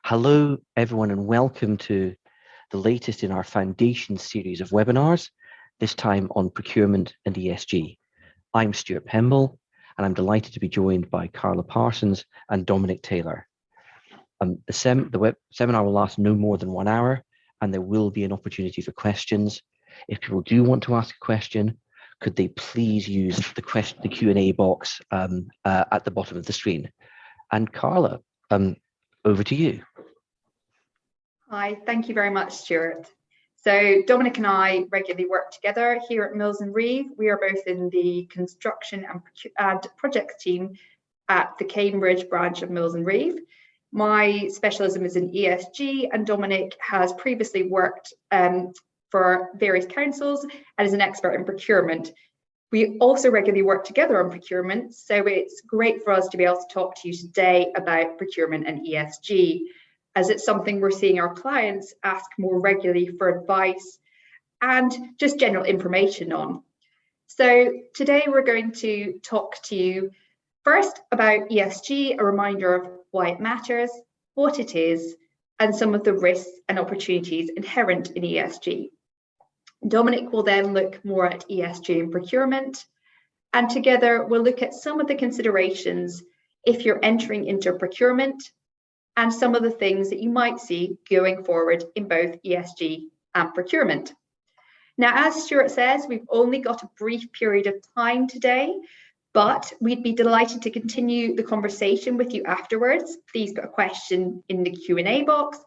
Hello, everyone, and welcome to the latest in our foundation series of webinars, this time on procurement and ESG. I'm Stuart Pemble, and I'm delighted to be joined by Carla Parsons and Dominic Taylor. The seminar will last no more than 1 hour, and there will be an opportunity for questions. If people do want to ask a question, could they please use the Q&A box at the bottom of the screen? And Carla, over to you. Hi, thank you very much, Stuart. So Dominic and I regularly work together here at Mills and Reeve. We are both in the construction and projects team at the Cambridge branch of Mills and Reeve. My specialism is in ESG, and Dominic has previously worked for various councils and is an expert in procurement. We also regularly work together on procurement, so it's great for us to be able to talk to you today about procurement and ESG, as it's something we're seeing our clients ask more regularly for advice and just general information on. So today we're going to talk to you first about ESG, a reminder of why it matters, what it is, and some of the risks and opportunities inherent in ESG. Dominic will then look more at ESG and procurement, and together we'll look at some of the considerations if you're entering into procurement and some of the things that you might see going forward in both ESG and procurement. Now, as Stuart says, we've only got a brief period of time today, but we'd be delighted to continue the conversation with you afterwards. Please put a question in the Q&A box,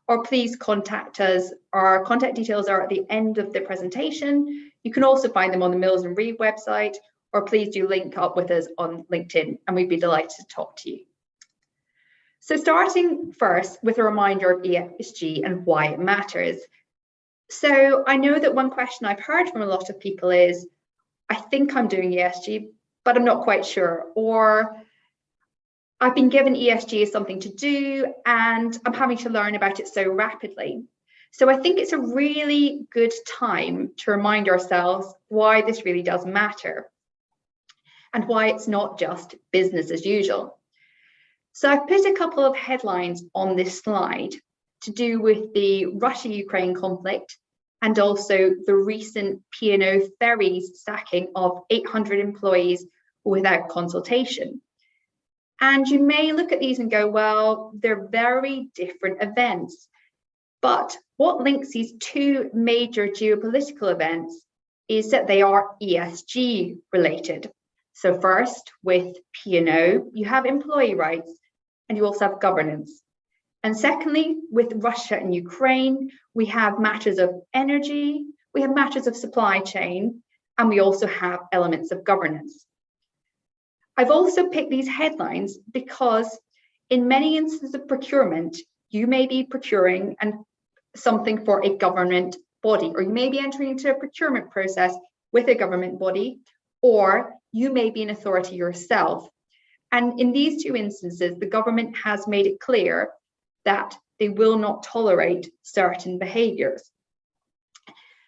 or please contact us. Our contact details are at the end of the presentation. You can also find them on the Mills and Reeve website, or please do link up with us on LinkedIn, and we'd be delighted to talk to you. So starting first with a reminder of ESG and why it matters. So I know that one question I've heard from a lot of people is, I think I'm doing ESG, but I'm not quite sure, or I've been given ESG as something to do and I'm having to learn about it so rapidly. So I think it's a really good time to remind ourselves why this really does matter and why it's not just business as usual. So I've put a couple of headlines on this slide to do with the Russia-Ukraine conflict and also the recent P&O Ferries sacking of 800 employees without consultation. And you may look at these and go, well, they're very different events. But what links these two major geopolitical events is that they are ESG related. So first, with P&O, you have employee rights and you also have governance. And secondly, with Russia and Ukraine, we have matters of energy, we have matters of supply chain, and we also have elements of governance. I've also picked these headlines because in many instances of procurement, you may be procuring something for a government body, or you may be entering into a procurement process with a government body, or you may be an authority yourself. And in these two instances, the government has made it clear that they will not tolerate certain behaviours.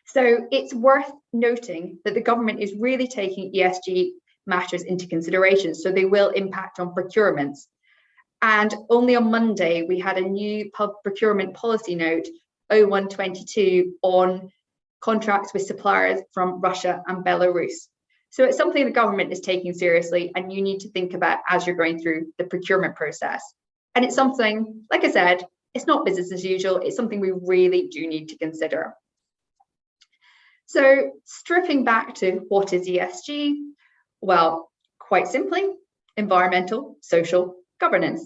So it's worth noting that the government is really taking ESG matters into consideration, so they will impact on procurements. And only on Monday, we had a new procurement policy note 0122 on contracts with suppliers from Russia and Belarus. So it's something the government is taking seriously and you need to think about as you're going through the procurement process. And it's something, like I said, it's not business as usual. It's something we really do need to consider. So stripping back to what is ESG? Well, quite simply, environmental, social, governance.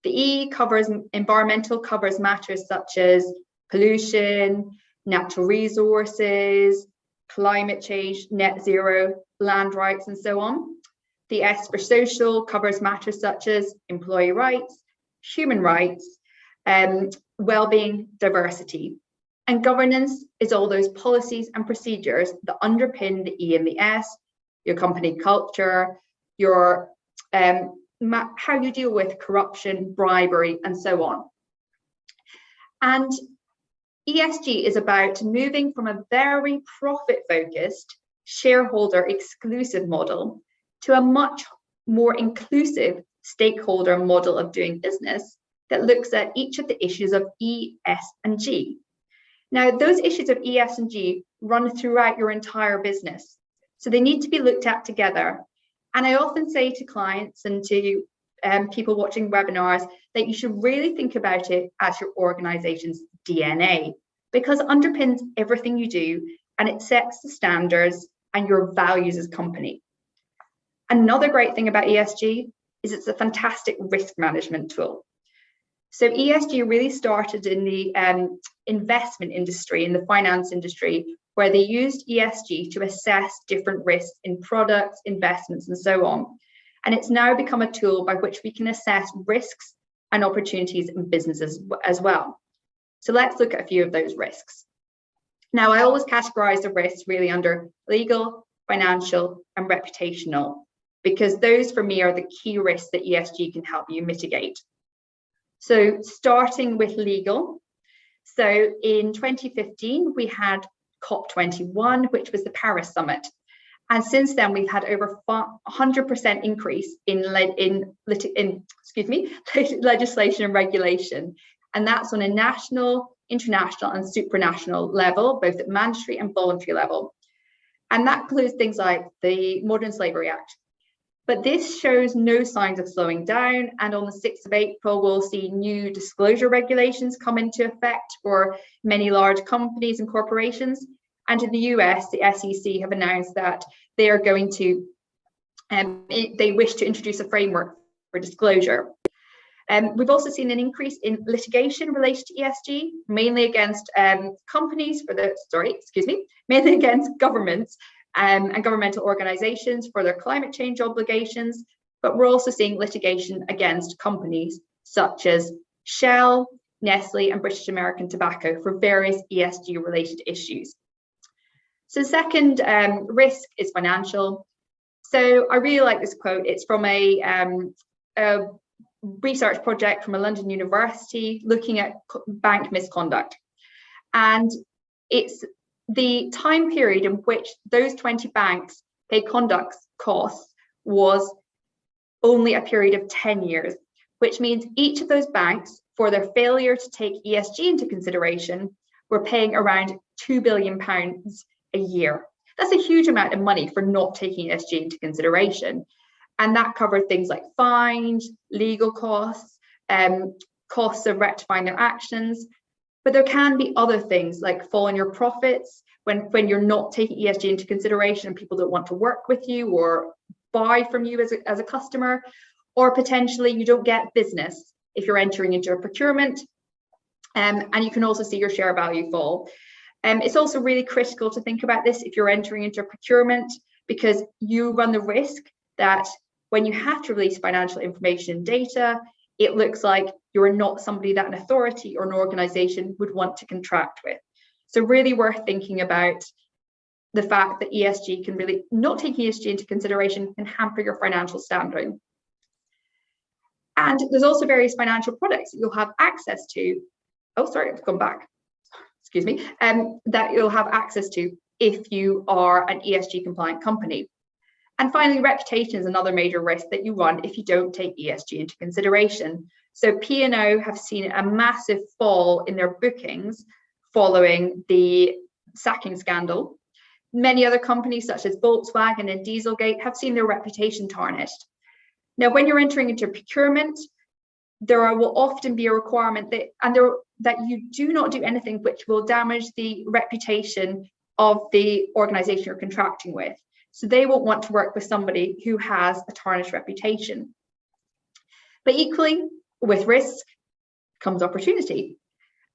The E covers environmental, covers matters such as pollution, natural resources, climate change, net zero, land rights, and so on. The S for social covers matters such as employee rights, human rights, well-being, diversity. And governance is all those policies and procedures that underpin the E and the S, your company culture, your how you deal with corruption, bribery, and so on. And ESG is about moving from a very profit-focused, shareholder-exclusive model to a much more inclusive stakeholder model of doing business, that looks at each of the issues of E, S, and G. Now, those issues of E, S, and G run throughout your entire business. So they need to be looked at together. And I often say to clients and to people watching webinars that you should really think about it as your organization's DNA, because it underpins everything you do and it sets the standards and your values as a company. Another great thing about ESG is it's a fantastic risk management tool. So ESG really started in the investment industry, in the finance industry, where they used ESG to assess different risks in products, investments, and so on. And it's now become a tool by which we can assess risks and opportunities in businesses as well. So let's look at a few of those risks. Now, I always categorize the risks really under legal, financial, and reputational, because those for me are the key risks that ESG can help you mitigate. So starting with legal. So in 2015, we had COP21, which was the Paris Summit. And since then, we've had over 100% increase in legislation and regulation. And that's on a national, international, and supranational level, both at mandatory and voluntary level. And that includes things like the Modern Slavery Act. But this shows no signs of slowing down. And on the 6th of April, we'll see new disclosure regulations come into effect for many large companies and corporations. And in the US, the SEC have announced that they are going to, they wish to introduce a framework for disclosure. We've also seen an increase in litigation related to ESG, mainly against mainly against governments and governmental organizations for their climate change obligations. But we're also seeing litigation against companies such as Shell, Nestle, and British American Tobacco for various ESG related issues. So the second risk is financial. So I really like this quote. It's from a research project from a London university looking at bank misconduct. And it's the time period in which those 20 banks paid conduct costs was only a period of 10 years, which means each of those banks, for their failure to take ESG into consideration, were paying around £2 billion a year. That's a huge amount of money for not taking ESG into consideration. And that covered things like fines, legal costs, costs of rectifying their actions. But there can be other things like fall in your profits when you're not taking ESG into consideration and people don't want to work with you or buy from you as a customer, or potentially you don't get business if you're entering into a procurement, and you can also see your share value fall. It's also really critical to think about this if you're entering into a procurement, because you run the risk that when you have to release financial information and data, it looks like you're not somebody that an authority or an organization would want to contract with. So really worth thinking about the fact that ESG can really, not taking ESG into consideration can hamper your financial standing. And there's also various financial products that you'll have access to. Oh, sorry, I've gone back. Excuse me. That you'll have access to if you are an ESG compliant company. And finally, reputation is another major risk that you run if you don't take ESG into consideration. So P&O have seen a massive fall in their bookings following the sacking scandal. Many other companies such as Volkswagen and Dieselgate have seen their reputation tarnished. Now, when you're entering into procurement, there will often be a requirement that you do not do anything which will damage the reputation of the organization you're contracting with. So they won't want to work with somebody who has a tarnished reputation. But equally, with risk comes opportunity.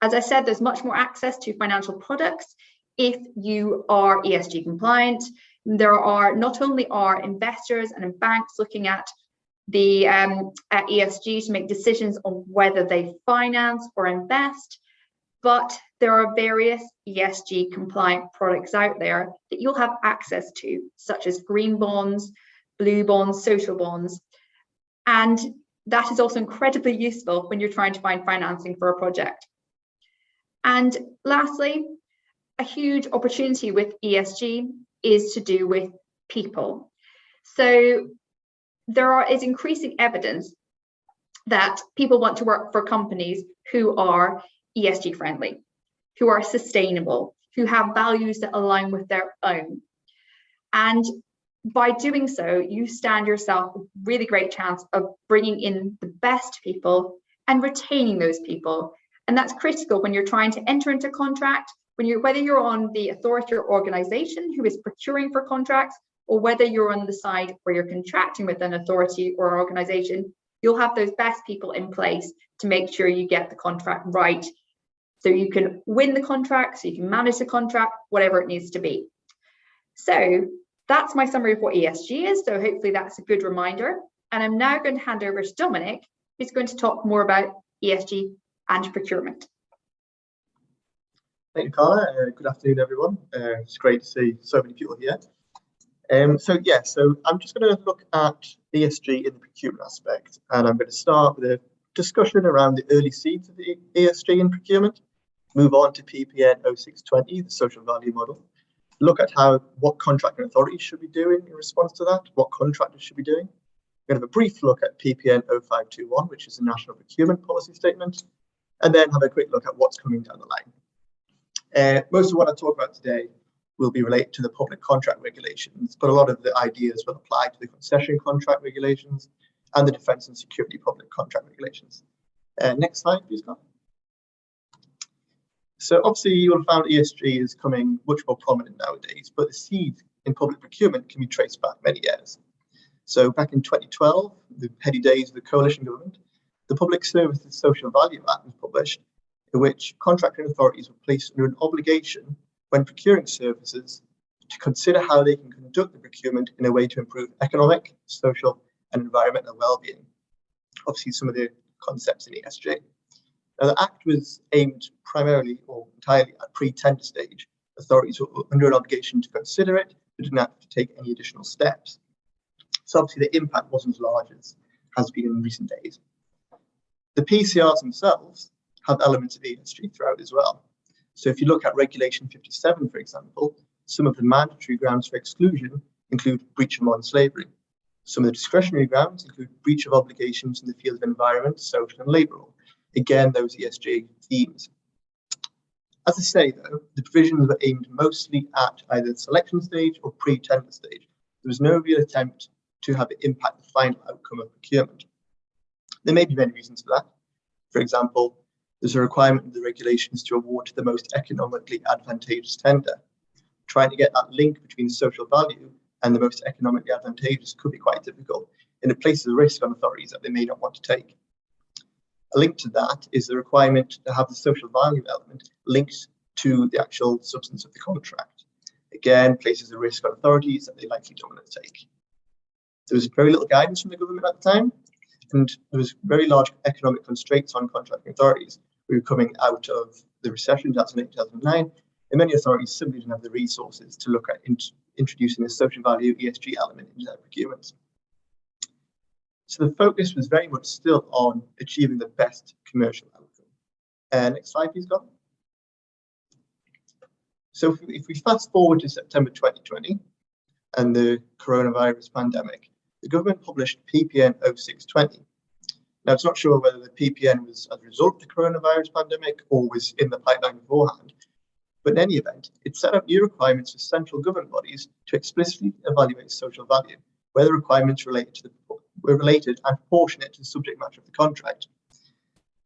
As I said, there's much more access to financial products if you are ESG compliant. There are not only are investors and banks looking at the at ESG to make decisions on whether they finance or invest, but there are various ESG compliant products out there that you'll have access to, such as green bonds, blue bonds, social bonds. And that is also incredibly useful when you're trying to find financing for a project. And lastly, a huge opportunity with ESG is to do with people. So there is increasing evidence that people want to work for companies who are ESG friendly, who are sustainable, who have values that align with their own. And by doing so, you stand yourself a really great chance of bringing in the best people and retaining those people. And that's critical when you're trying to enter into contract, whether you're on the authority or organization who is procuring for contracts, or whether you're on the side where you're contracting with an authority or organization, you'll have those best people in place to make sure you get the contract right. So you can win the contract, so you can manage the contract, whatever it needs to be. So that's my summary of what ESG is. So hopefully that's a good reminder. And I'm now going to hand over to Dominic, who's going to talk more about ESG and procurement. Thank you, Carla. Good afternoon, everyone. It's great to see so many people here. So I'm just going to look at ESG in the procurement aspect, and I'm going to start with a discussion around the early seeds of the ESG in procurement, move on to PPN 0620, the social value model, look at what contracting authorities should be doing in response to that, what contractors should be doing. We're going to have a brief look at PPN 0521, which is the National Procurement Policy Statement, and then have a quick look at what's coming down the line. Most of what I talk about today will be related to the public contract regulations, but a lot of the ideas will apply to the concession contract regulations and the defence and security public contract regulations. Next slide, please, Carl. So obviously you will have found ESG is becoming much more prominent nowadays, but the seed in public procurement can be traced back many years. So back in 2012, the heady days of the coalition government, the Public Services Social Value Act was published, in which contracting authorities were placed under an obligation when procuring services to consider how they can conduct the procurement in a way to improve economic, social, and environmental well-being. Obviously, some of the concepts in ESG. Now, the Act was aimed primarily or entirely at pre-tender stage. Authorities were under an obligation to consider it, but didn't have to take any additional steps. So obviously, the impact wasn't as large as has been in recent days. The PCRs themselves have elements of ESG throughout as well. So if you look at Regulation 57, for example, some of the mandatory grounds for exclusion include breach of modern slavery. Some of the discretionary grounds include breach of obligations in the field of environment, social and labour law. Again, those ESG themes. As I say, though, the provisions were aimed mostly at either the selection stage or pre-tender stage. There was no real attempt to have it impact the final outcome of procurement. There may be many reasons for that. For example, there's a requirement in the regulations to award to the most economically advantageous tender. Trying to get that link between social value and the most economically advantageous could be quite difficult, and it places a risk on authorities that they may not want to take. A link to that is the requirement to have the social value element linked to the actual substance of the contract. Again, places a risk on authorities that they likely don't want to take. There was very little guidance from the government at the time, and there was very large economic constraints on contracting authorities. We were coming out of the recession, 2008, 2009, and many authorities simply didn't have the resources to look at introducing a social value ESG element into their procurements. So the focus was very much still on achieving the best commercial outcome. Next slide, please, Carla. So if we fast forward to September 2020 and the coronavirus pandemic, the government published PPN 0620. Now, it's not sure whether the PPN was as a result of the coronavirus pandemic or was in the pipeline beforehand, but in any event, it set up new requirements for central government bodies to explicitly evaluate social value, where the requirements were related and proportionate to the subject matter of the contract.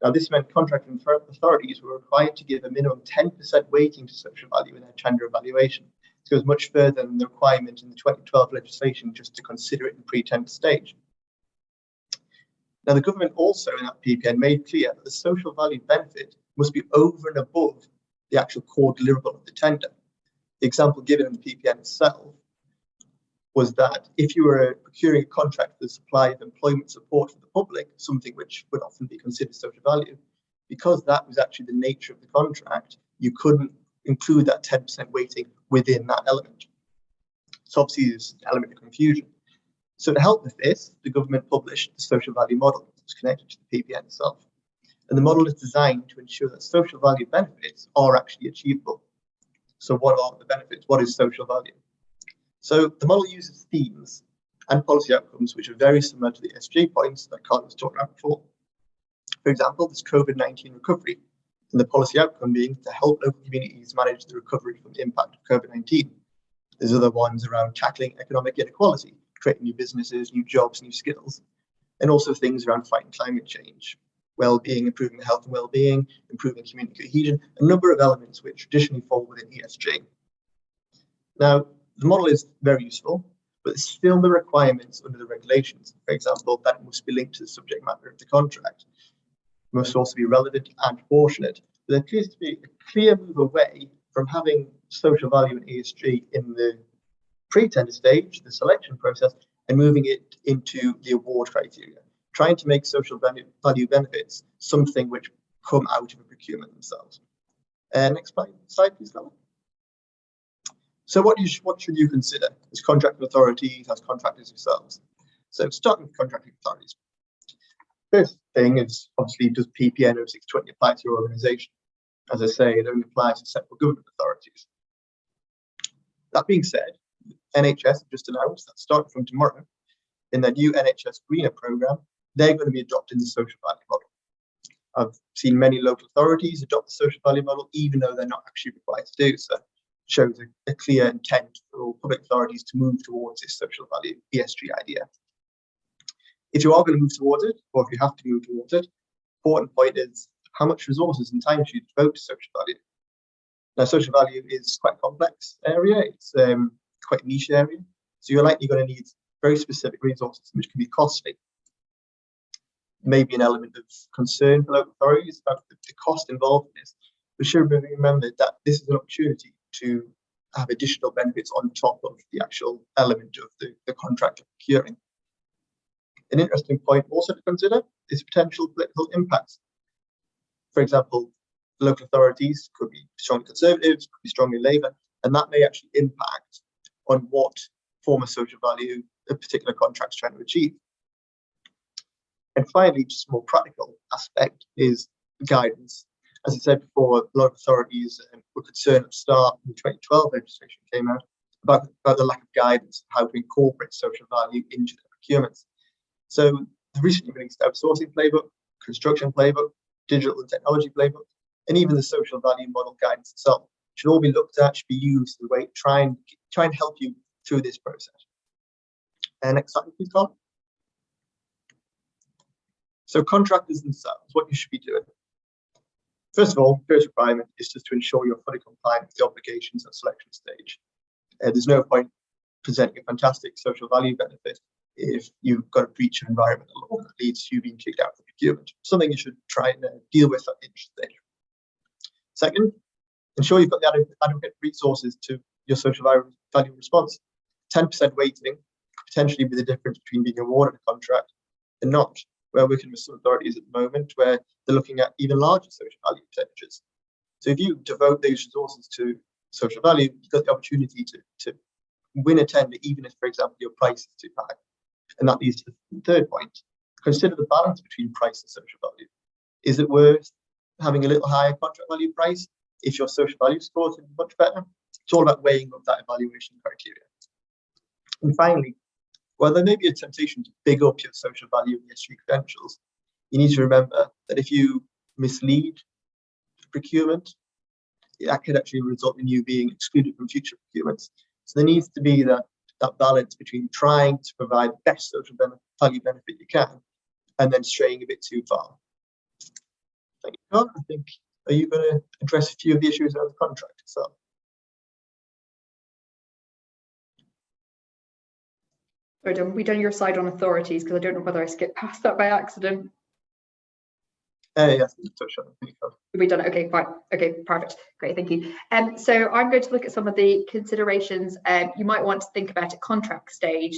Now, this meant contracting authorities were required to give a minimum 10% weighting to social value in their tender evaluation. This goes much further than the requirement in the 2012 legislation just to consider it in pre-tender stage. Now, the government also in that PPN made clear that the social value benefit must be over and above the actual core deliverable of the tender. The example given in the PPN itself was that if you were procuring a contract for the supply of employment support for the public, something which would often be considered social value, because that was actually the nature of the contract, you couldn't include that 10% weighting within that element. So obviously there's an element of confusion. So to help with this, the government published the social value model that was connected to the PPN itself. And the model is designed to ensure that social value benefits are actually achievable. So what are the benefits? What is social value? So the model uses themes and policy outcomes which are very similar to the ESG points that Carla was talking about before. For example, there's COVID-19 recovery, and the policy outcome being to help local communities manage the recovery from the impact of COVID-19. There's other ones around tackling economic inequality, creating new businesses, new jobs, new skills, and also things around fighting climate change, well-being, improving health and well-being, improving community cohesion, a number of elements which traditionally fall within ESG. Now, the model is very useful, but there's still the requirements under the regulations. For example, that it must be linked to the subject matter of the contract, it must also be relevant and proportionate. But there appears to be a clear move away from having social value and ESG in the pre-tender stage, the selection process, and moving it into the award criteria, trying to make social value benefits something which come out of a procurement themselves. Next slide, please, Carla. So what should you consider as contracting authorities, as contractors yourselves? So starting with contracting authorities. First thing is, obviously, does PPN 0620 apply to your organisation? As I say, it only applies to central government authorities. That being said, NHS have just announced that starting from tomorrow, in their new NHS Greener programme, they're going to be adopting the social value model. I've seen many local authorities adopt the social value model, even though they're not actually required to do so. It shows a clear intent for all public authorities to move towards this social value ESG idea. If you are going to move towards it, or if you have to move towards it, important point is how much resources and time should you devote to social value. Now, social value is quite a complex area. It's quite a niche area. So you're likely going to need very specific resources, which can be costly. Maybe an element of concern for local authorities about the cost involved in this. We should remember that this is an opportunity to have additional benefits on top of the actual element of the contract of procuring. An interesting point also to consider is potential political impacts. For example, local authorities could be strongly Conservatives, could be strongly Labour, and that may actually impact on what form of social value a particular contract's trying to achieve. And finally, just a more practical aspect is guidance. As I said before, a lot of authorities were concerned at the start when the 2012 legislation came out about the lack of guidance on how to incorporate social value into their procurements. So the recently released outsourcing playbook, construction playbook, digital and technology playbook, and even the social value model guidance itself should all be looked at, should be used in a way to try and help you through this process. Next slide, please, Carla. So contractors themselves, what you should be doing. First of all, first requirement is just to ensure you're fully compliant with the obligations at selection stage. There's no point presenting a fantastic social value benefit if you've got a breach of environmental law that leads to you being kicked out of procurement. Something you should try and deal with at the initial stage. Second, ensure you've got the adequate resources to your social value response. 10% weighting could potentially be the difference between being awarded a contract and not. We're working with some authorities at the moment where they're looking at even larger social value percentages. So if you devote those resources to social value, you've got the opportunity to win a tender, even if, for example, your price is too high. And that leads to the third point. Consider the balance between price and social value. Is it worth having a little higher contract value price if your social value score is much better? It's all about weighing up that evaluation criteria. And finally, while there may be a temptation to big up your social value and ESG credentials, you need to remember that if you mislead procurement, that could actually result in you being excluded from future procurements. So there needs to be that balance between trying to provide the best social value benefit you can and then straying a bit too far. Thank you, Carla. I think, are you going to address a few of the issues around the contract itself? We done your side on authorities because I don't know whether I skipped past that by accident. Yes, you touched on it. We done it. Okay, fine. Okay, perfect. Great, thank you. So I'm going to look at some of the considerations you might want to think about at contract stage.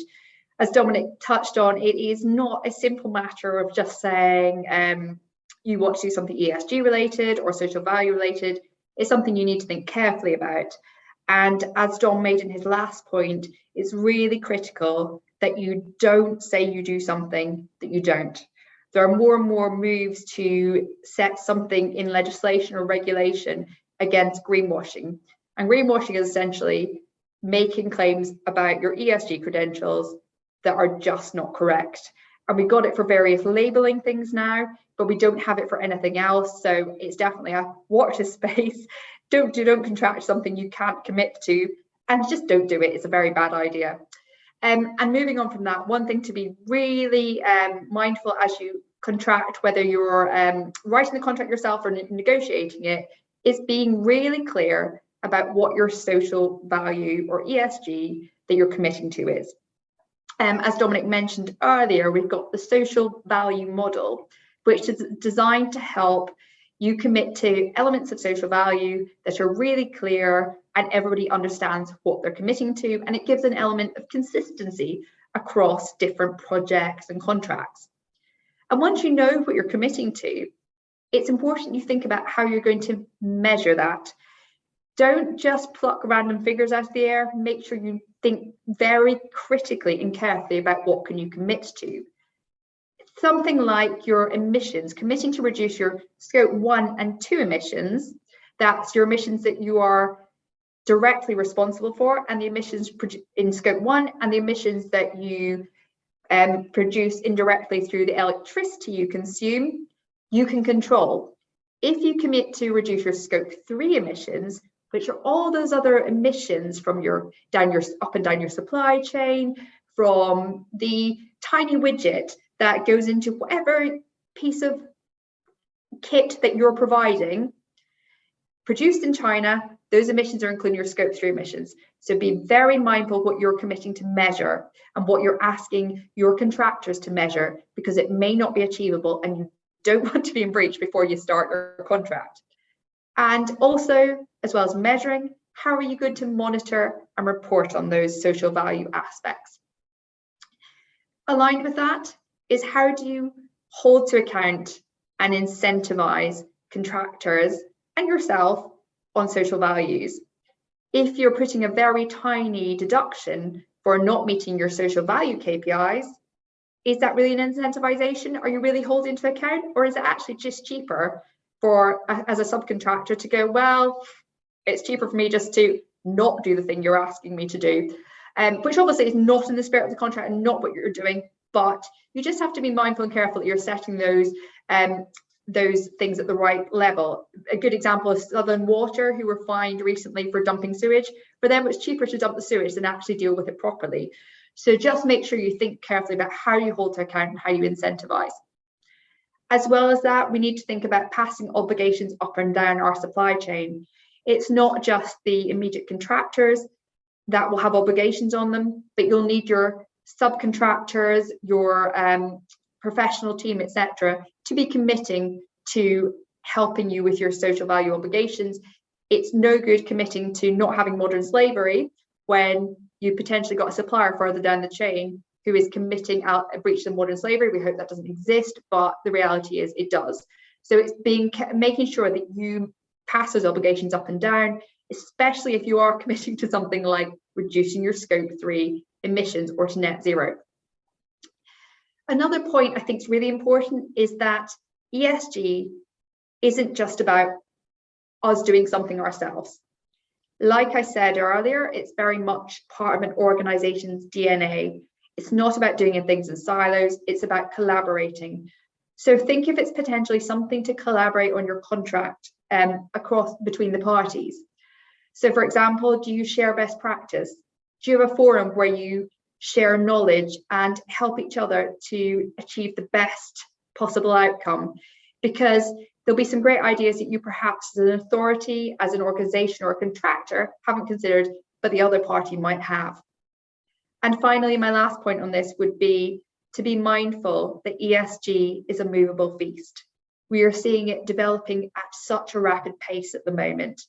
As Dominic touched on, it is not a simple matter of just saying you want to do something ESG related or social value related. It's something you need to think carefully about. And as Dom made in his last point, it's really critical that you don't say you do something that you don't. There are more and more moves to set something in legislation or regulation against greenwashing. And greenwashing is essentially making claims about your ESG credentials that are just not correct. And we've got it for various labeling things now. but we don't have it for anything else. So it's definitely a watch this space. Don't contract something you can't commit to, and just don't do it. It's a very bad idea. And moving on from that, one thing to be really mindful as you contract, whether you're writing the contract yourself or negotiating it, is being really clear about what your social value or ESG that you're committing to is. As Dominic mentioned earlier, we've got the social value model, which is designed to help you commit to elements of social value that are really clear and everybody understands what they're committing to, and it gives an element of consistency across different projects and contracts. And once you know what you're committing to, it's important you think about how you're going to measure that. Don't just pluck random figures out of the air. Make sure you think very critically and carefully about what can you commit to. Something like your emissions, committing to reduce your scope 1 and 2 emissions. That's your emissions that you are directly responsible for, and the emissions in scope 1 and the emissions that you produce indirectly through the electricity you consume, you can control. If you commit to reduce your scope 3 emissions, which are all those other emissions from up and down your supply chain, from the tiny widget that goes into whatever piece of kit that you're providing, produced in China, those emissions are including your scope 3 emissions. So be very mindful what you're committing to measure and what you're asking your contractors to measure, because it may not be achievable and you don't want to be in breach before you start your contract. And also, as well as measuring, how are you going to monitor and report on those social value aspects? Aligned with that is how do you hold to account and incentivize contractors and yourself on social values. If you're putting a very tiny deduction for not meeting your social value KPIs, is that really an incentivization? Are you really holding to account, or is it actually just cheaper for as a subcontractor to go, well, it's cheaper for me just to not do the thing you're asking me to do, which obviously is not in the spirit of the contract and not what you're doing, but you just have to be mindful and careful that you're setting those things at the right level. A good example is Southern Water, who were fined recently for dumping sewage. For them, it's cheaper to dump the sewage than actually deal with it properly. So just make sure you think carefully about how you hold to account and how you incentivize. As well as that, we need to think about passing obligations up and down our supply chain. It's not just the immediate contractors that will have obligations on them, but you'll need your subcontractors, your professional team, etc., to be committing to helping you with your social value obligations. It's no good committing to not having modern slavery when you potentially got a supplier further down the chain who is committing out a breach of modern slavery. We hope that doesn't exist, but the reality is it does. So it's making sure that you pass those obligations up and down, especially if you are committing to something like reducing your scope 3 emissions or to net zero. Another point I think is really important is that ESG isn't just about us doing something ourselves. Like I said earlier, it's very much part of an organization's DNA. It's not about doing things in silos, it's about collaborating. So think if it's potentially something to collaborate on your contract across between the parties. So for example, do you share best practice? Do you have a forum where you share knowledge and help each other to achieve the best possible outcome? Because there'll be some great ideas that you perhaps as an authority, as an organization or a contractor haven't considered, but the other party might have. And finally, my last point on this would be to be mindful that ESG is a movable feast. We are seeing it developing at such a rapid pace at the moment.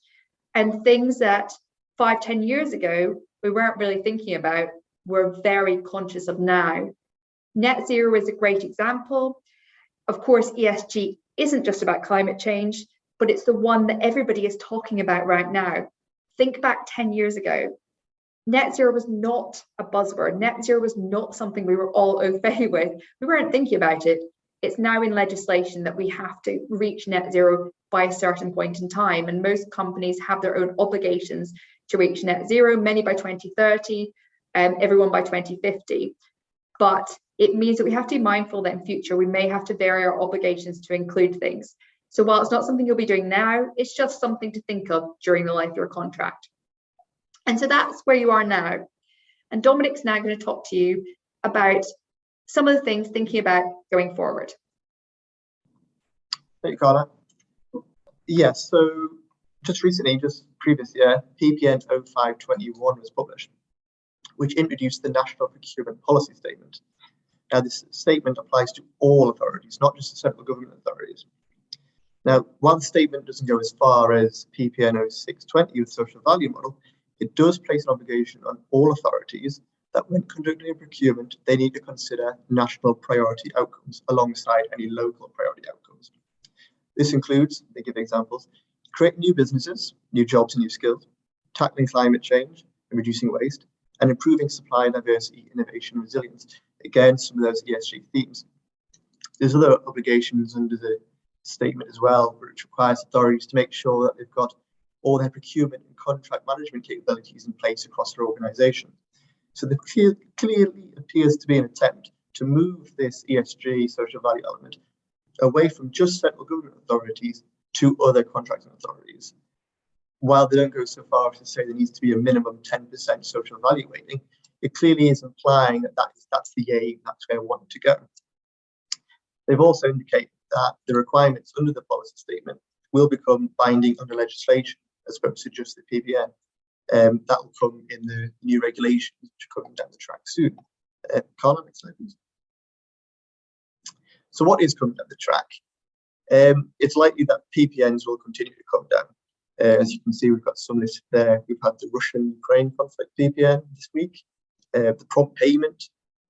And things that 5-10 years ago, we weren't really thinking about, we're very conscious of now. Net zero is a great example. Of course, ESG isn't just about climate change, but it's the one that everybody is talking about right now. Think back 10 years ago. Net zero was not a buzzword. Net zero was not something we were all au fait with. We weren't thinking about it. It's now in legislation that we have to reach net zero by a certain point in time. And most companies have their own obligations to reach net zero, many by 2030, everyone by 2050. But it means that we have to be mindful that in future we may have to vary our obligations to include things. So while it's not something you'll be doing now, it's just something to think of during the life of your contract. And so that's where you are now. And Dominic's now going to talk to you about some of the things thinking about going forward. Thank you, Carla. Yes, so just recently, just previous year, PPN 0521 was published, which introduced the National Procurement Policy Statement. Now, this statement applies to all authorities, not just the central government authorities. Now, while the statement doesn't go as far as PPN 0620 with social value model, it does place an obligation on all authorities that when conducting a procurement, they need to consider national priority outcomes alongside any local priority outcomes. This includes, they give examples, creating new businesses, new jobs and new skills, tackling climate change and reducing waste, and improving supply diversity, innovation, and resilience. Again, some of those ESG themes. There's other obligations under the statement as well, which requires authorities to make sure that they've got all their procurement and contract management capabilities in place across their organisation. So there clearly appears to be an attempt to move this ESG social value element away from just central government authorities to other contracting authorities. While they don't go so far as to say there needs to be a minimum 10% social value weighting, it clearly is implying that that's the aim, that's where we want to go. They've also indicated that the requirements under the policy statement will become binding under legislation as opposed to just the PPN. That will come in the new regulations, which are coming down the track soon. Carla, next slide, please. So what is coming down the track? It's likely that PPNs will continue to come down. As you can see, we've got some listed there. We've had the Russian-Ukraine conflict PPN this week. The prompt payment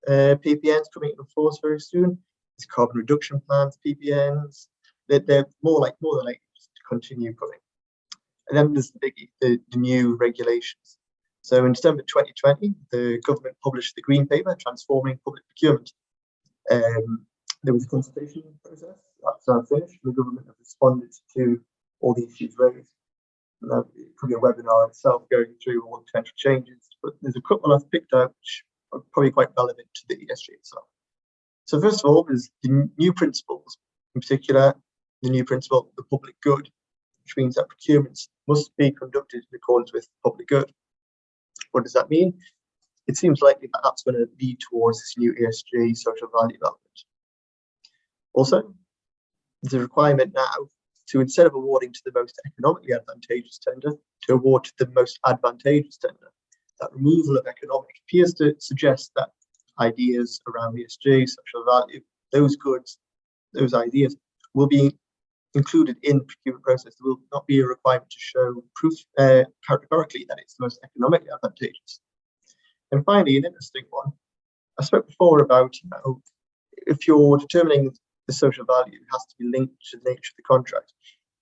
PPNs coming into force very soon. There's carbon reduction plans PPNs. They're more than likely to continue coming. And then there's the biggie, the new regulations. So in December 2020, the government published the Green Paper, Transforming Public Procurement. There was a consultation process. That's now finished. The government have responded to all the issues raised. And that could be a webinar itself going through all potential changes. But there's a couple I've picked out which are probably quite relevant to the ESG itself. So first of all, there's the new principles. In particular, the new principle, the public good, which means that procurements must be conducted in accordance with public good. What does that mean? It seems likely that that's going to lead towards this new ESG social value element. Also, there's a requirement now to, instead of awarding to the most economically advantageous tender, to award to the most advantageous tender. That removal of economic appears to suggest that ideas around ESG, social value, those goods, those ideas will be included in the procurement process. There will not be a requirement to show proof categorically that it's the most economically advantageous. And finally, an interesting one. I spoke before about if you're determining the social value, it has to be linked to the nature of the contract.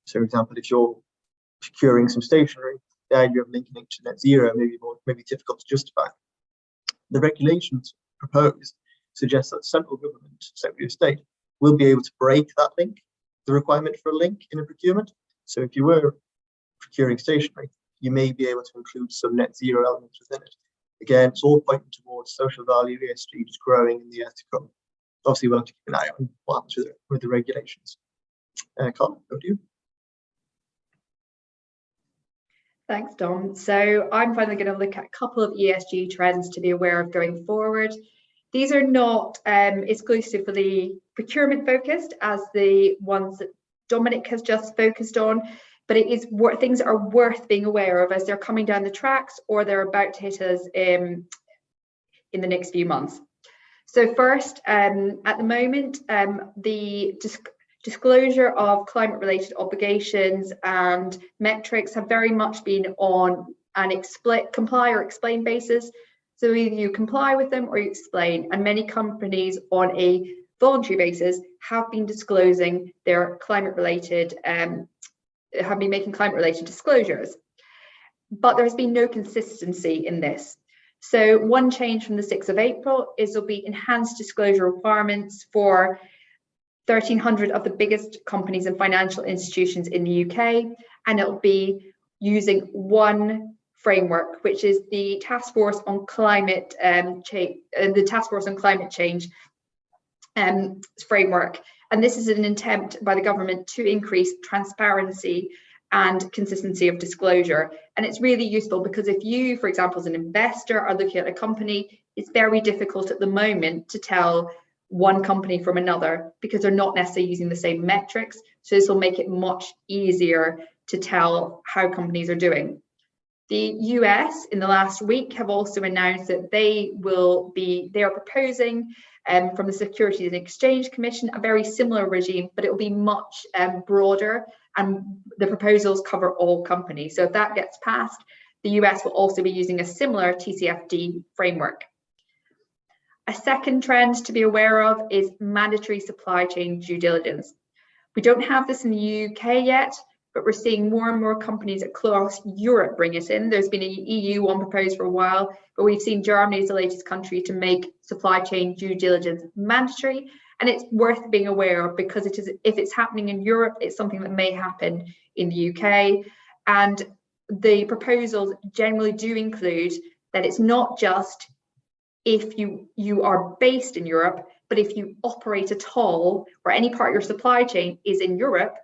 So, for example, if you're procuring some stationery, the idea of linking it to net zero may be difficult to justify. The regulations proposed suggest that central government, Secretary of State, will be able to break that link, the requirement for a link in a procurement. So if you were procuring stationery, you may be able to include some net zero elements within it. Again, it's all pointing towards social value, ESG just growing in the years to come. Obviously, we'll have to keep an eye on what happens with the regulations. Carla, over to you. Thanks, Dom. So I'm finally going to look at a couple of ESG trends to be aware of going forward. These are not exclusively procurement focused as the ones that Dominic has just focused on, but it is things that are worth being aware of as they're coming down the tracks or they're about to hit us in the next few months. So first, at the moment, the disclosure of climate-related obligations and metrics have very much been on an comply or explain basis. So either you comply with them or you explain, and many companies on a voluntary basis have been disclosing their climate-related, have been making climate-related disclosures. But there's been no consistency in this. So one change from the 6th of April is there'll be enhanced disclosure requirements for 1,300 of the biggest companies and financial institutions in the UK, and it'll be using one framework, which is the Task Force on Climate Change, the Task Force on Climate Change framework. And this is an attempt by the government to increase transparency and consistency of disclosure. And it's really useful because if you, for example, as an investor are looking at a company, it's very difficult at the moment to tell one company from another because they're not necessarily using the same metrics. So this will make it much easier to tell how companies are doing. The US in the last week have also announced that they are proposing from the Securities and Exchange Commission a very similar regime, but it will be much broader, and the proposals cover all companies. So if that gets passed, the US will also be using a similar TCFD framework. A second trend to be aware of is mandatory supply chain due diligence. We don't have this in the UK yet, but we're seeing more and more companies across Europe bring it in. There's been an EU one proposed for a while, but we've seen Germany as the latest country to make supply chain due diligence mandatory. And it's worth being aware of because it is, if it's happening in Europe, it's something that may happen in the UK. And the proposals generally do include that it's not just if you are based in Europe, but if you operate at all or any part of your supply chain is in Europe,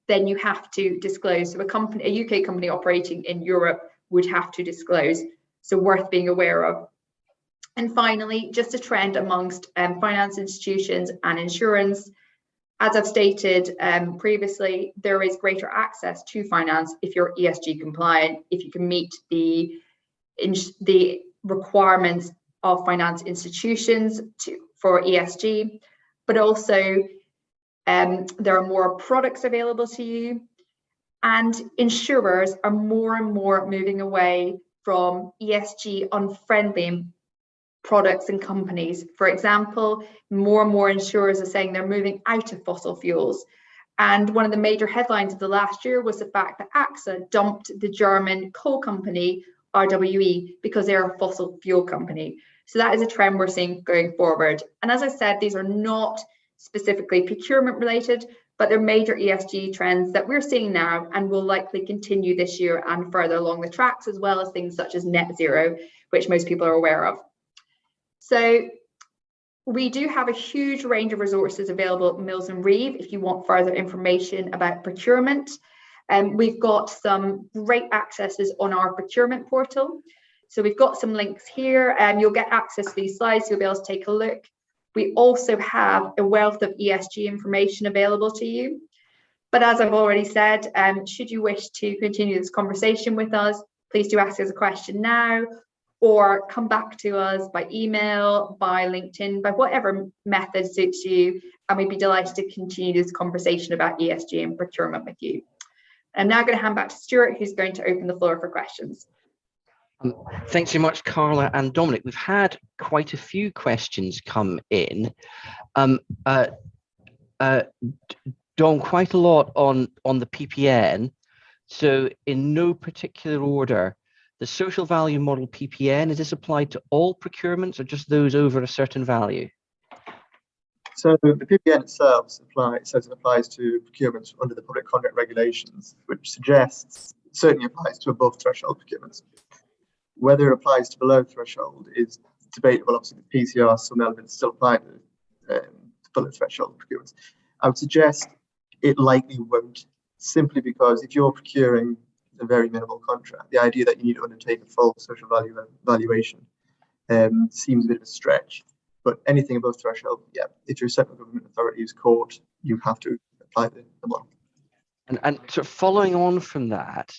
then you have to disclose. So a UK company operating in Europe would have to disclose. So worth being aware of. And finally, just a trend amongst finance institutions and insurance. As I've stated previously, there is greater access to finance if you're ESG compliant, if you can meet the requirements of finance institutions for ESG, but also there are more products available to you, and insurers are more and more moving away from ESG unfriendly products and companies. For example, more and more insurers are saying they're moving out of fossil fuels. And one of the major headlines of the last year was the fact that AXA dumped the German coal company RWE because they're a fossil fuel company. So that is a trend we're seeing going forward. And as I said, these are not specifically procurement related, but they're major ESG trends that we're seeing now and will likely continue this year and further along the tracks, as well as things such as net zero, which most people are aware of. So we do have a huge range of resources available at Mills and Reeve if you want further information about procurement. We've got some great accesses on our procurement portal. So we've got some links here, and you'll get access to these slides. You'll be able to take a look. We also have a wealth of ESG information available to you. But as I've already said, should you wish to continue this conversation with us, please do ask us a question now, or come back to us by email, by LinkedIn, by whatever method suits you. And we'd be delighted to continue this conversation about ESG and procurement with you. I'm now going to hand back to Stuart, who's going to open the floor for questions. Thanks so much, Carla and Dominic. We've had quite a few questions come in. Dom, quite a lot on the PPN. So in no particular order, the social value model PPN, is this applied to all procurements or just those over a certain value? So the PPN itself says it applies to procurements under the public contract regulations, which suggests it certainly applies to above threshold procurements. Whether it applies to below threshold is debatable. Obviously, the PCR, some elements still apply to below threshold procurements. I would suggest it likely won't, simply because if you're procuring a very minimal contract, the idea that you need to undertake a full social value evaluation seems a bit of a stretch. But anything above threshold, yeah, if you're a central government authority is court, you have to apply the model. And sort of following on from that,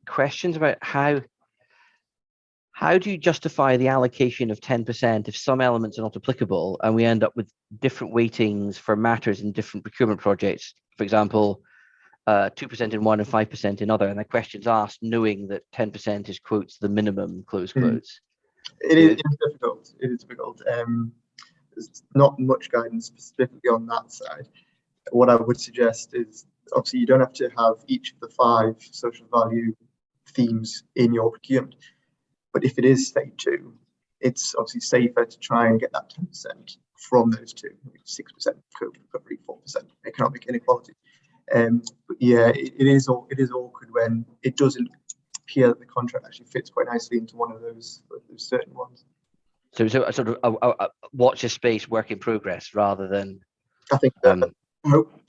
questions about how do you justify the allocation of 10% if some elements are not applicable and we end up with different weightings for matters in different procurement projects? For example, 2% in one and 5% in other, and the question's asked knowing that 10% is quotes the minimum, close quotes. It is difficult. It is difficult. There's not much guidance specifically on that side. What I would suggest is, obviously, you don't have to have each of the 5 social value themes in your procurement. But if it is state 2, it's obviously safer to try and get that 10% from those 2, 6% code recovery, 4% economic inequality. But yeah, it is awkward when it doesn't appear that the contract actually fits quite nicely into one of those certain ones. So a sort of a watch this space, work in progress, rather than. I think the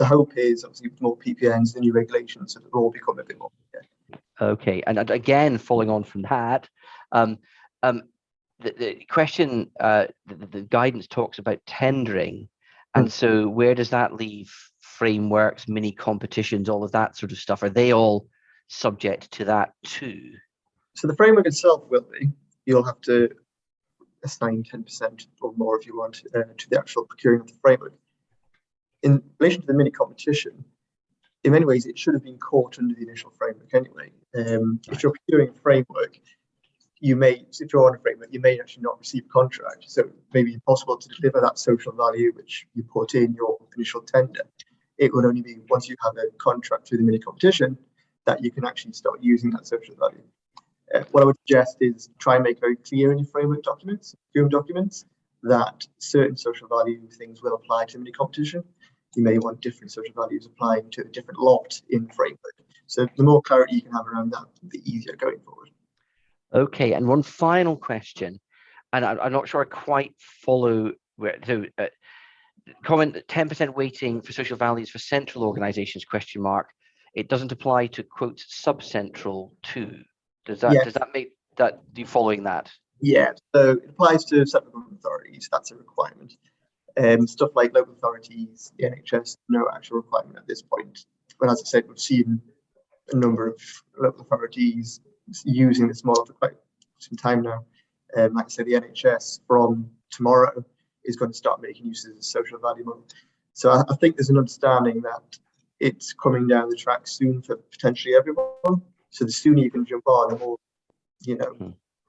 hope is obviously with more PPNs, the new regulations, it'll all become a bit more. Yeah. Okay, and again, following on from that, the question, the guidance talks about tendering, and so where does that leave frameworks, mini competitions, all of that sort of stuff? Are they all subject to that too? So the framework itself will be. You'll have to assign 10% or more if you want to the actual procuring of the framework. In relation to the mini competition, in many ways, it should have been caught under the initial framework anyway. If you're procuring a framework, if you're on a framework, you may actually not receive a contract. So it may be impossible to deliver that social value which you put in your initial tender. It would only be once you have a contract through the mini competition that you can actually start using that social value. What I would suggest is try and make very clear in your framework documents, that certain social value things will apply to the mini competition. You may want different social values applying to a different lot in the framework. So the more clarity you can have around that, the easier going forward. Okay, and one final question, and I'm not sure I quite follow where. So, comment that 10% weighting for social values for central organisations ? It doesn't apply to quote subcentral too. Does that make that? Do you following that? Yeah. So it applies to central government authorities. That's a requirement. Stuff like local authorities, the NHS, no actual requirement at this point. But as I said, we've seen a number of local authorities using this model for quite some time now. Like I said, the NHS from tomorrow is going to start making use of the social value model. So I think there's an understanding that it's coming down the track soon for potentially everyone. So the sooner you can jump on, the more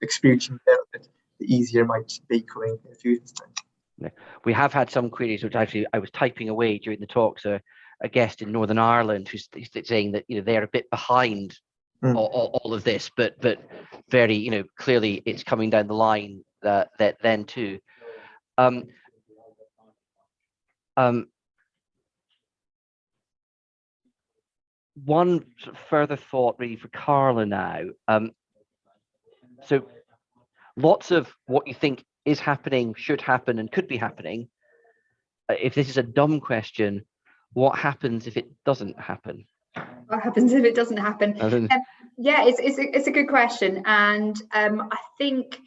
experience you get, the easier it might be coming in a few years' time. We have had some queries, which actually I was typing away during the talks. A guest in Northern Ireland who's saying that they're a bit behind all of this, but very clearly it's coming down the line that then too. One sort of further thought really for Carla now. So lots of what you think is happening, should happen, and could be happening. If this is a dumb question, what happens if it doesn't happen? What happens if it doesn't happen? Yeah, it's a good question, and I think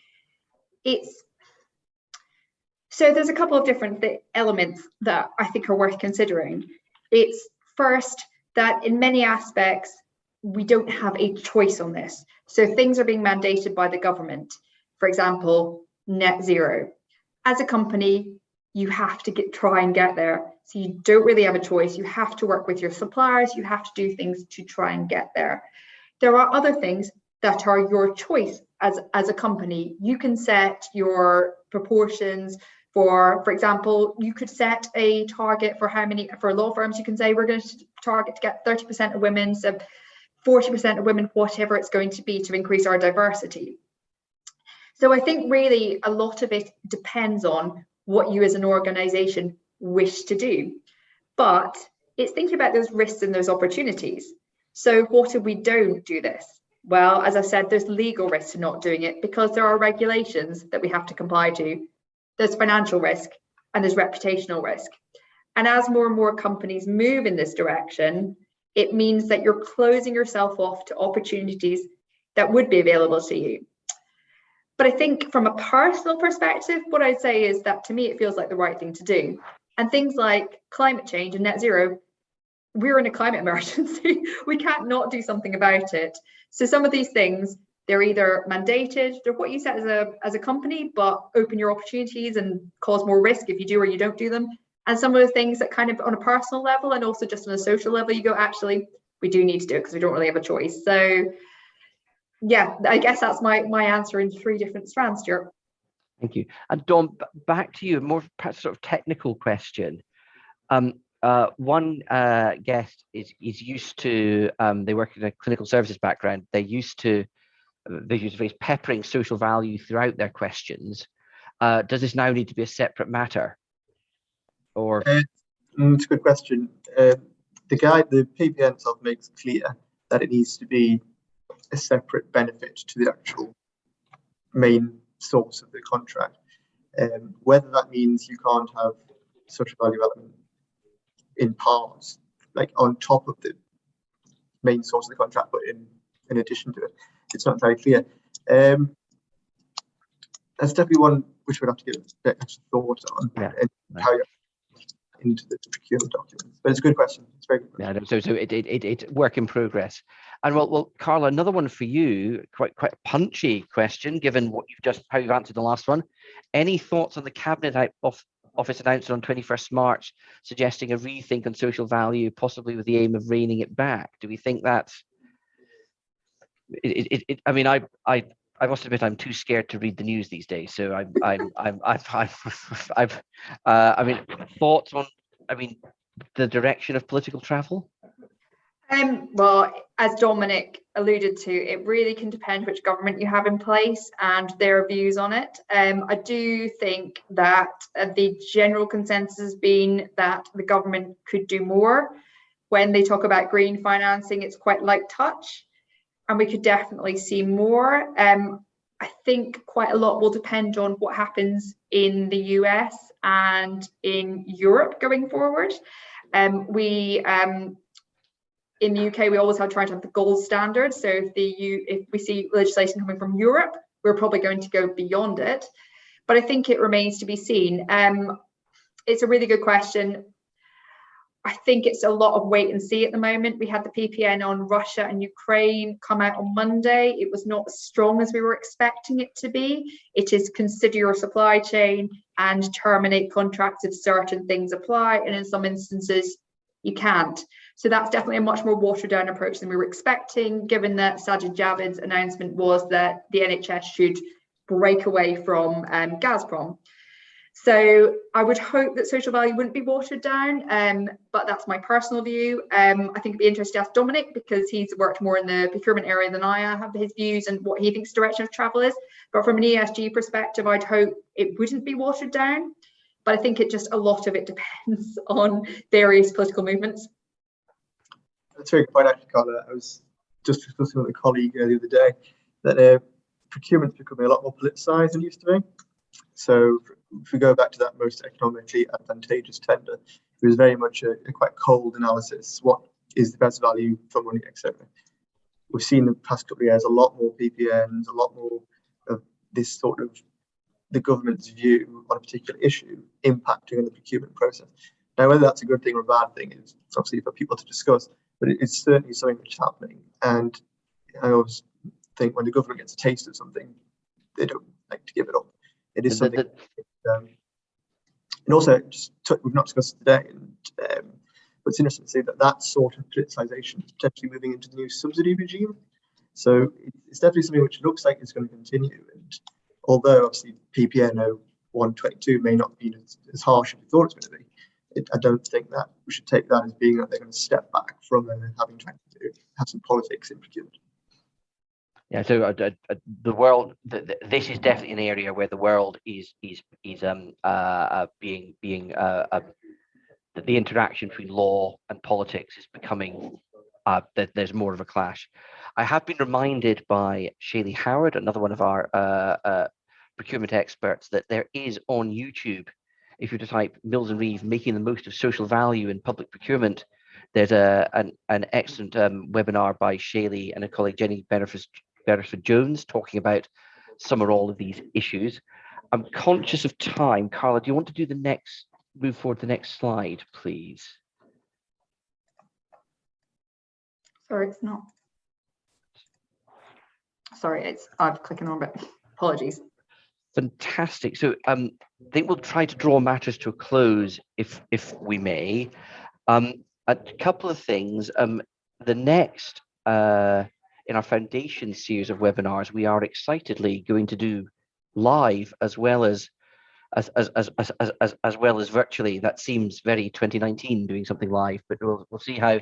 so there's a couple of different elements that I think are worth considering. It's first that in many aspects we don't have a choice on this. So things are being mandated by the government. For example, net zero. As a company, you have to try and get there. So you don't really have a choice. You have to work with your suppliers. You have to do things to try and get there. There are other things that are your choice as a company. You can set your proportions for example, you could set a target for law firms. You can say we're going to target to get 30% of women, so 40% of women, whatever it's going to be, to increase our diversity. So I think really a lot of it depends on what you as an organization wish to do. But it's thinking about those risks and those opportunities. So what if we don't do this? Well, as I said, there's legal risk to not doing it because there are regulations that we have to comply to. There's financial risk and there's reputational risk. And as more and more companies move in this direction, it means that you're closing yourself off to opportunities that would be available to you. But I think from a personal perspective, what I'd say is that to me, it feels like the right thing to do. And things like climate change and net zero, we're in a climate emergency. We can't not do something about it. So some of these things, they're either mandated, they're what you set as a company, but open your opportunities and cause more risk if you do or you don't do them. And some of the things that kind of on a personal level and also just on a social level, you go, actually, we do need to do it because we don't really have a choice. So yeah, I guess that's my answer in 3 different strands, Stuart. Thank you. And Dom, back to you, more perhaps sort of technical question. One guest is used to, they work in a clinical services background, they use peppering social value throughout their questions. Does this now need to be a separate matter? Or it's a good question. The PPN itself makes clear that it needs to be a separate benefit to the actual main source of the contract. Whether that means you can't have social value element in parts, like on top of the main source of the contract, but in addition to it, it's not very clear. That's definitely one which we'd have to give a bit extra thought on and carry into the procurement documents. But it's a good question. It's a very good question. Yeah, so it's work in progress. And well, Carla, another one for you, quite a punchy question, given what how you've answered the last one. Any thoughts on the Cabinet Office announcement on 21st March suggesting a rethink on social value, possibly with the aim of reining it back? Do we think that's I mean, I must admit I'm too scared to read the news these days. So I mean, thoughts on the direction of political travel? Well, as Dominic alluded to, it really can depend which government you have in place and their views on it. I do think that the general consensus has been that the government could do more. When they talk about green financing, it's quite light touch, and we could definitely see more. I think quite a lot will depend on what happens in the US and in Europe going forward. In the UK, we always try to have the gold standard. So if we see legislation coming from Europe, we're probably going to go beyond it. But I think it remains to be seen. It's a really good question. I think it's a lot of wait and see at the moment. We had the PPN on Russia and Ukraine come out on Monday. It was not as strong as we were expecting it to be. It is consider your supply chain and terminate contracts if certain things apply. And in some instances, you can't. So that's definitely a much more watered down approach than we were expecting, given that Sajid Javid's announcement was that the NHS should break away from Gazprom. So I would hope that social value wouldn't be watered down, but that's my personal view. I think it'd be interesting to ask Dominic, because he's worked more in the procurement area than I have, his views and what he thinks the direction of travel is. But from an ESG perspective, I'd hope it wouldn't be watered down. But I think a lot of it depends on various political movements. That's a very good point, actually, Carla. I was just discussing with a colleague the other day that procurement's becoming a lot more politicised than it used to be. So if we go back to that most economically advantageous tender, it was very much a quite cold analysis. What is the best value for money, etc. We've seen in the past couple of years a lot more PPNs, a lot more of this sort of the government's view on a particular issue impacting on the procurement process. Now, whether that's a good thing or a bad thing is obviously for people to discuss, but it's certainly something which is happening. And I always think when the government gets a taste of something, they don't like to give it up. It is something. And also, we've not discussed it today, but it's interesting to see that sort of politicization is potentially moving into the new subsidy regime. So it's definitely something which looks like it's going to continue. And although obviously PPN 122 may not be as harsh as we thought it's going to be, I don't think that we should take that as being that they're going to step back from having tried to have some politics in procurement. Yeah, so the world. This is definitely an area where the world is the interaction between law and politics is becoming that there's more of a clash. I have been reminded by Shaylee Howard, another one of our procurement experts, that there is on YouTube, if you were to type Mills and Reeve making the most of social value in public procurement, there's an excellent webinar by Shaylee and a colleague, Jenny Beresford Jones, talking about some or all of these issues. I'm conscious of time. Carla, do you want to do move forward to the next slide, please? Sorry, it's not. Sorry, I'm clicking on, but apologies. Fantastic. So I think we'll try to draw matters to a close if we may. A couple of things. The next in our foundation series of webinars, we are excitedly going to do live as well as virtually. That seems very 2019 doing something live, but we'll see how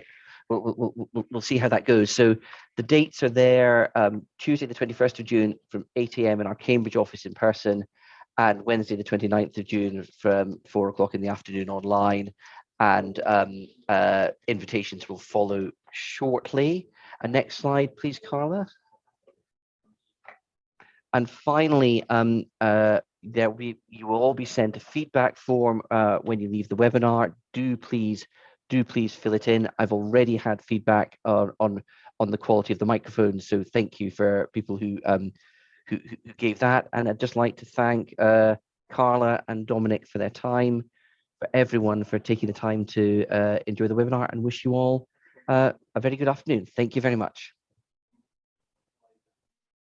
we'll see how that goes. So the dates are there: Tuesday the 21st of June from 8 a.m. in our Cambridge office in person, and Wednesday the 29th of June from 4 o'clock in the afternoon online. And invitations will follow shortly. Next slide, please, Carla. And finally, you will all be sent a feedback form when you leave the webinar. Do please fill it in. I've already had feedback on the quality of the microphone, so thank you for people who gave that. And I'd just like to thank Carla and Dominic for their time, for everyone for taking the time to enjoy the webinar, and wish you all a very good afternoon. Thank you very much.